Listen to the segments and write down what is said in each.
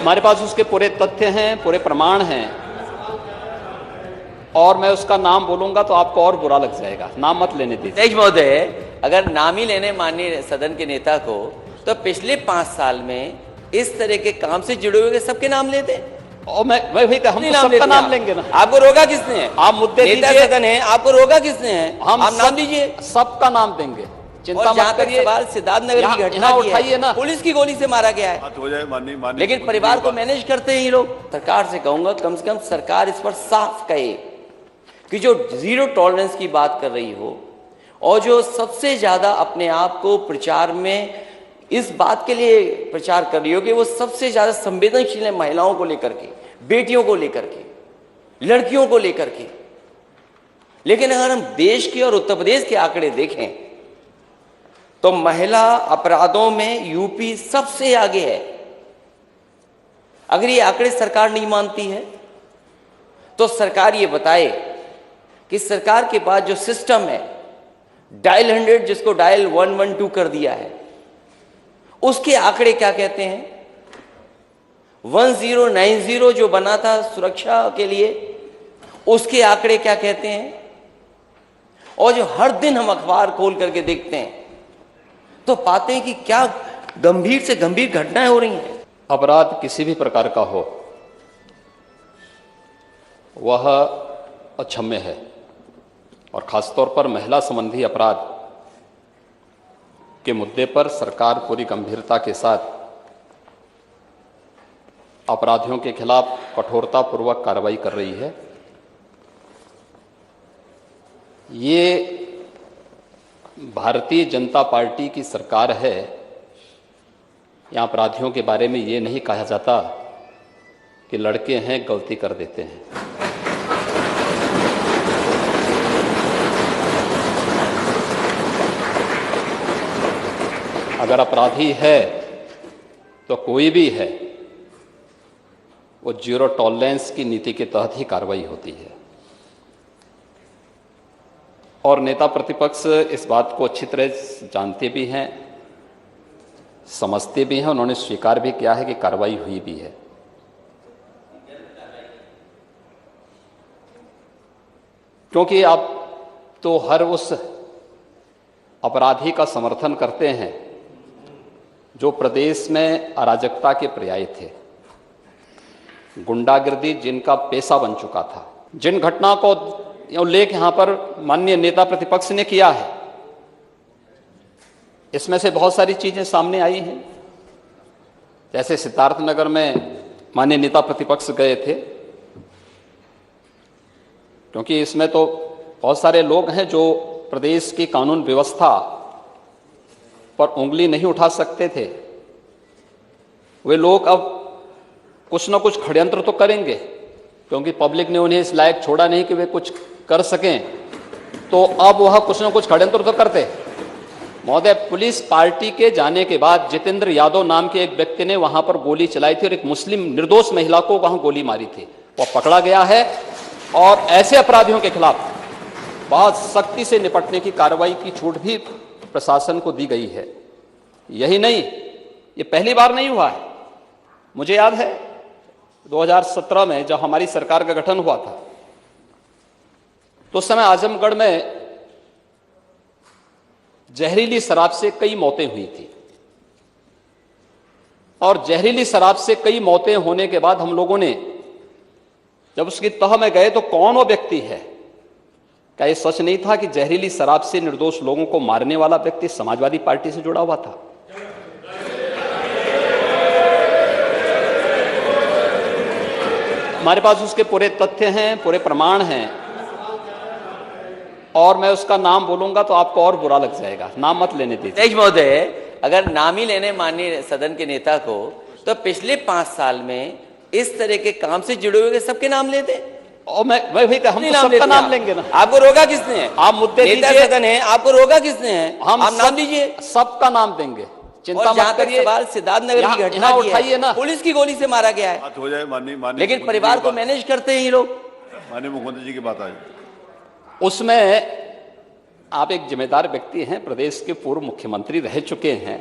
हमारे पास उसके पूरे तथ्य हैं, पूरे प्रमाण हैं, और मैं उसका नाम बोलूंगा तो आपको और बुरा लग जाएगा। नाम मत लेने दीजिए। तेज महोदय, अगर नाम ही लेने माननीय सदन के नेता को, तो पिछले 5 साल में इस तरह के काम से जुड़े हुए सबके नाम लेते। और मैं वही हम तो सबका नाम लेंगे ना। आपको रोका किसने है? आप मुद्दे नेता दीजिए, सदन है, आपको रोका किसने है? आप नाम दीजिए, सबका नाम देंगे, चिंता मत करिए। सवाल सिद्धार्थ नगर की घटना उठाइए ना, पुलिस की गोली से मारा गया है, हो जाए माननीय लेकिन परिवार को मैनेज करते हैं ये लोग। सरकार से कहूंगा कम से कम सरकार इस पर साफ कहे कि जो जीरो टॉलरेंस की बात कर रही हो, और जो सबसे ज्यादा अपने आप को प्रचार में इस बात के लिए प्रचार कर रही हो कि वो सबसे ज्यादा संवेदनशील है महिलाओं को लेकर के, बेटियों को लेकर के, लड़कियों को लेकर के। लेकिन अगर हम देश के और उत्तर प्रदेश के आंकड़े देखें तो महिला अपराधों में यूपी सबसे आगे है। अगर ये आंकड़े सरकार नहीं मानती है तो सरकार ये बताए कि सरकार के पास जो सिस्टम है डायल 100, जिसको डायल 112 कर दिया है, उसके आंकड़े क्या कहते हैं। 1090 जो बना था सुरक्षा के लिए, उसके आंकड़े क्या कहते हैं। और जो हर दिन हम अखबार खोल करके देखते हैं तो पाते हैं कि क्या गंभीर से गंभीर घटनाएं हो रही हैं। अपराध किसी भी प्रकार का हो वह अक्षम्य है, और खासतौर पर महिला संबंधी अपराध के मुद्दे पर सरकार पूरी गंभीरता के साथ अपराधियों के खिलाफ कठोरतापूर्वक कार्रवाई कर रही है। ये भारतीय जनता पार्टी की सरकार है। यहाँ अपराधियों के बारे में ये नहीं कहा जाता कि लड़के हैं गलती कर देते हैं। अगर अपराधी है तो कोई भी है, वो जीरो टॉलरेंस की नीति के तहत ही कार्रवाई होती है। और नेता प्रतिपक्ष इस बात को अच्छी तरह जानते भी हैं, समझते भी हैं, उन्होंने स्वीकार भी किया है कि कार्रवाई हुई भी है। क्योंकि आप तो हर उस अपराधी का समर्थन करते हैं जो प्रदेश में अराजकता के पर्याय थे, गुंडागिर्दी जिनका पेशा बन चुका था। जिन घटना को उल्लेख यहां पर माननीय नेता प्रतिपक्ष ने किया है, इसमें से बहुत सारी चीजें सामने आई हैं। जैसे सिद्धार्थनगर में माननीय नेता प्रतिपक्ष गए थे, क्योंकि इसमें तो बहुत सारे लोग हैं जो प्रदेश की कानून व्यवस्था पर उंगली नहीं उठा सकते थे। वे लोग अब कुछ ना कुछ षड्यंत्र तो करेंगे, क्योंकि पब्लिक ने उन्हें इस लायक छोड़ा नहीं कि वे कुछ कर सकें, तो अब वह कुछ ना कुछ षड्यंत्र तो करते। महोदय, पुलिस पार्टी के जाने के बाद जितेंद्र यादव नाम के एक व्यक्ति ने वहां पर गोली चलाई थी और एक मुस्लिम निर्दोष महिला को वहां गोली मारी थी। वह पकड़ा गया है और ऐसे अपराधियों के खिलाफ बहुत सख्ती से निपटने की कार्रवाई की छूट भी प्रशासन को दी गई है। यही नहीं, ये पहली बार नहीं हुआ है। मुझे याद है 2017 में जब हमारी सरकार का गठन हुआ था, तो उस समय आजमगढ़ में जहरीली शराब से कई मौतें हुई थी। और जहरीली शराब से कई मौतें होने के बाद हम लोगों ने जब उसकी तह में गए तो कौन वो व्यक्ति है, क्या ये सच नहीं था कि जहरीली शराब से निर्दोष लोगों को मारने वाला व्यक्ति समाजवादी पार्टी से जुड़ा हुआ था? हमारे पास उसके पूरे तथ्य हैं, पूरे प्रमाण हैं, और मैं उसका नाम बोलूंगा तो आपको और बुरा लग जाएगा। नाम मत लेने दीजिए। तेज महोदय, अगर नाम ही लेने माननीय सदन के नेता को, तो पिछले 5 साल में इस तरह के काम से जुड़े हुए सबके नाम लेते। और मैं वही हम तो सबका नाम लेंगे ना। आपको रोका किसने है? आप मुद्दे नेता सदन है, आपको रोका किसने है? आप नाम दीजिए, सबका नाम देंगे, चिंता मत करिए। सवाल सिद्धार्थ नगर की घटना उठाइए ना, पुलिस की गोली से मारा गया है, हो जाए माननीय लेकिन परिवार को मैनेज करते हैं ये लोग। माननीय मुख्यमंत्री जी की बात आई, उसमें आप एक जिम्मेदार व्यक्ति हैं, प्रदेश के पूर्व मुख्यमंत्री रह चुके हैं,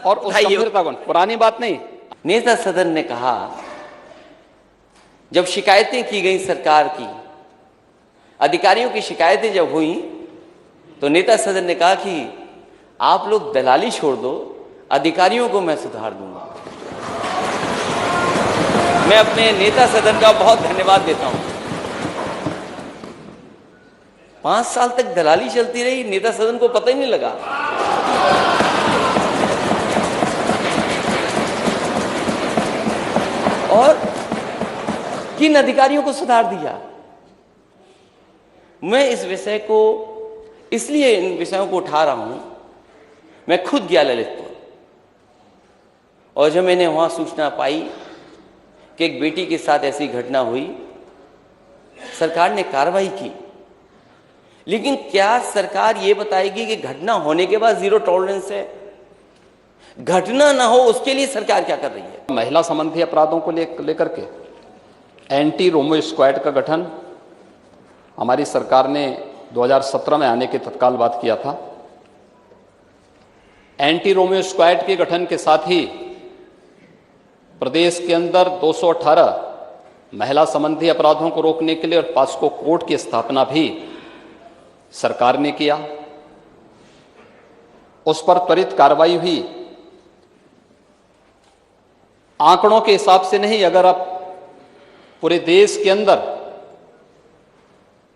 और उस गंभीरता को, पुरानी बात नहीं, नेता सदन ने कहा, जब शिकायतें की गई सरकार की, अधिकारियों की शिकायतें जब हुई, तो नेता सदन ने कहा कि आप लोग दलाली छोड़ दो, अधिकारियों को मैं सुधार दूंगा। मैं अपने नेता सदन का बहुत धन्यवाद देता हूं। 5 साल तक दलाली चलती रही, नेता सदन को पता ही नहीं लगा। और किन अधिकारियों को सुधार दिया। मैं इस विषय को इसलिए इन विषयों को उठा रहा हूं, मैं खुद गया ललितपुर, और जब मैंने वहां सूचना पाई कि एक बेटी के साथ ऐसी घटना हुई, सरकार ने कार्रवाई की। लेकिन क्या सरकार ये बताएगी कि घटना होने के बाद जीरो टॉलरेंस है? घटना ना हो उसके लिए सरकार क्या कर रही है? महिला संबंधी अपराधों को लेकर के एंटी रोमियो स्क्वाड का गठन हमारी सरकार ने 2017 में आने के तत्काल बाद किया था। एंटी रोमियो स्क्वाड के गठन के साथ ही प्रदेश के अंदर 218 महिला संबंधी अपराधों को रोकने के लिए और पॉस्को कोर्ट की स्थापना भी सरकार ने किया। उस पर त्वरित कार्रवाई हुई। आंकड़ों के हिसाब से नहीं, अगर आप पूरे देश के अंदर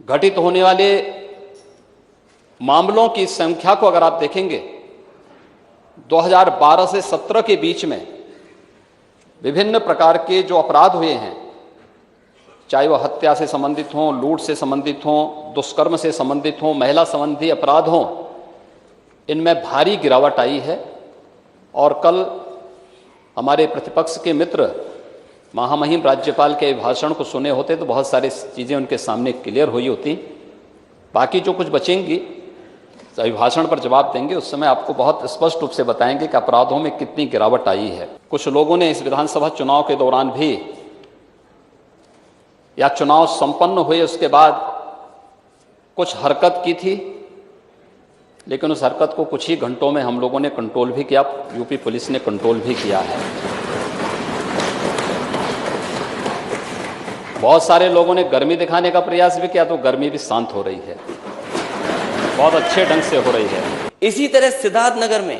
घटित होने वाले मामलों की संख्या को अगर आप देखेंगे, 2012 से 17 के बीच में विभिन्न प्रकार के जो अपराध हुए हैं, चाहे वह हत्या से संबंधित हों, लूट से संबंधित हों, दुष्कर्म से संबंधित हों, महिला संबंधी अपराध हों, इनमें भारी गिरावट आई है। और कल हमारे प्रतिपक्ष के मित्र महामहिम राज्यपाल के भाषण को सुने होते तो बहुत सारी चीज़ें उनके सामने क्लियर हुई होती। बाकी जो कुछ बचेंगी अभिभाषण पर जवाब देंगे, उस समय आपको बहुत स्पष्ट रूप से बताएंगे कि अपराधों में कितनी गिरावट आई है। कुछ लोगों ने इस विधानसभा चुनाव के दौरान भी या चुनाव संपन्न हुए उसके बाद कुछ हरकत की थी, लेकिन उस हरकत को कुछ ही घंटों में हम लोगों ने कंट्रोल भी किया, यूपी पुलिस ने कंट्रोल भी किया है। बहुत सारे लोगों ने गर्मी दिखाने का प्रयास भी किया, तो गर्मी भी शांत हो रही है, बहुत अच्छे ढंग से हो रही है। इसी तरह सिद्धार्थनगर में,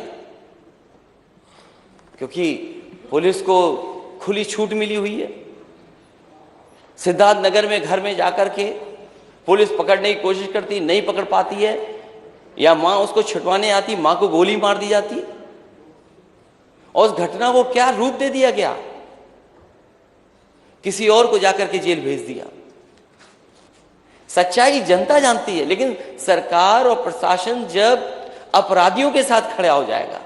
क्योंकि पुलिस को खुली छूट मिली हुई है, सिद्धार्थनगर में घर में जाकर के पुलिस पकड़ने की कोशिश करती, नहीं पकड़ पाती है, या मां उसको छुटवाने आती, मां को गोली मार दी जाती, और उस घटना को क्या रूप दे दिया गया, किसी और को जाकर के जेल भेज दिया। सच्चाई जनता जानती है, लेकिन सरकार और प्रशासन जब अपराधियों के साथ खड़ा हो जाएगा,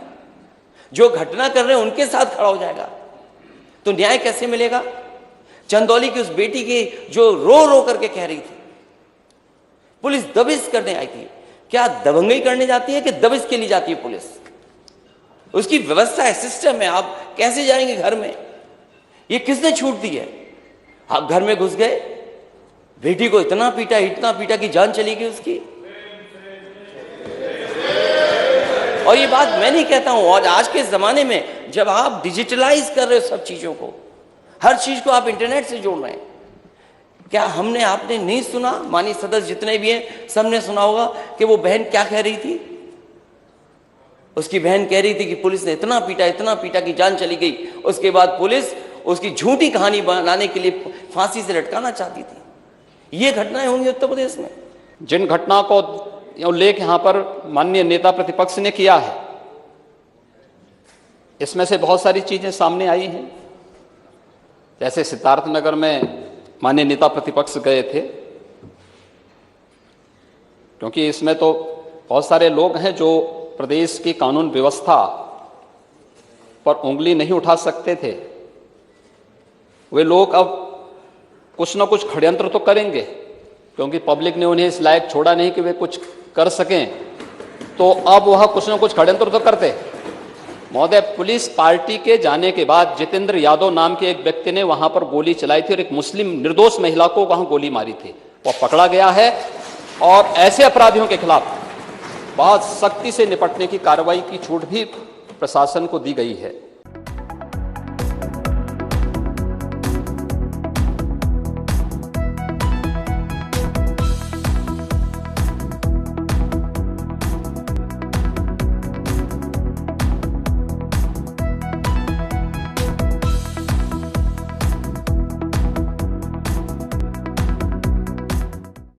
जो घटना कर रहे हैं उनके साथ खड़ा हो जाएगा, तो न्याय कैसे मिलेगा? चंदौली की उस बेटी की जो रो रो करके कह रही थी, पुलिस दबिश करने आई थी। क्या दबंगई करने जाती है कि दबिश के लिए जाती है पुलिस? उसकी व्यवस्था है, सिस्टम है। आप कैसे जाएंगे घर में? ये किसने छूट दी है? आप घर में घुस गए, बेटी को इतना पीटा कि जान चली गई उसकी। और ये बात मैं नहीं कहता हूं, और आज के जमाने में जब आप डिजिटलाइज कर रहे हो सब चीजों को, हर चीज को आप इंटरनेट से जोड़ रहे हैं, क्या हमने आपने नहीं सुना? माननीय सदस्य जितने भी हैं सबने सुना होगा कि वो बहन क्या कह रही थी। उसकी बहन कह रही थी कि पुलिस ने इतना पीटा कि जान चली गई। उसके बाद पुलिस उसकी झूठी कहानी बनाने के लिए फांसी से लटकाना चाहती थी। ये घटनाएं होंगी उत्तर प्रदेश में। जिन घटना को उल्लेख यहां पर माननीय नेता प्रतिपक्ष ने किया है, इसमें से बहुत सारी चीजें सामने आई हैं। जैसे सिद्धार्थनगर में माननीय नेता प्रतिपक्ष गए थे, क्योंकि इसमें तो बहुत सारे लोग हैं जो प्रदेश की कानून व्यवस्था पर उंगली नहीं उठा सकते थे। वे लोग अब कुछ ना कुछ षड्यंत्र तो करेंगे, क्योंकि पब्लिक ने उन्हें इस लायक छोड़ा नहीं कि वे कुछ कर सकें, तो अब वह कुछ ना कुछ षड्यंत्र तो करते। महोदय, पुलिस पार्टी के जाने के बाद जितेंद्र यादव नाम के एक व्यक्ति ने वहां पर गोली चलाई थी और एक मुस्लिम निर्दोष महिला को वहां गोली मारी थी। वह पकड़ा गया है और ऐसे अपराधियों के खिलाफ बहुत सख्ती से निपटने की कार्रवाई की छूट भी प्रशासन को दी गई है।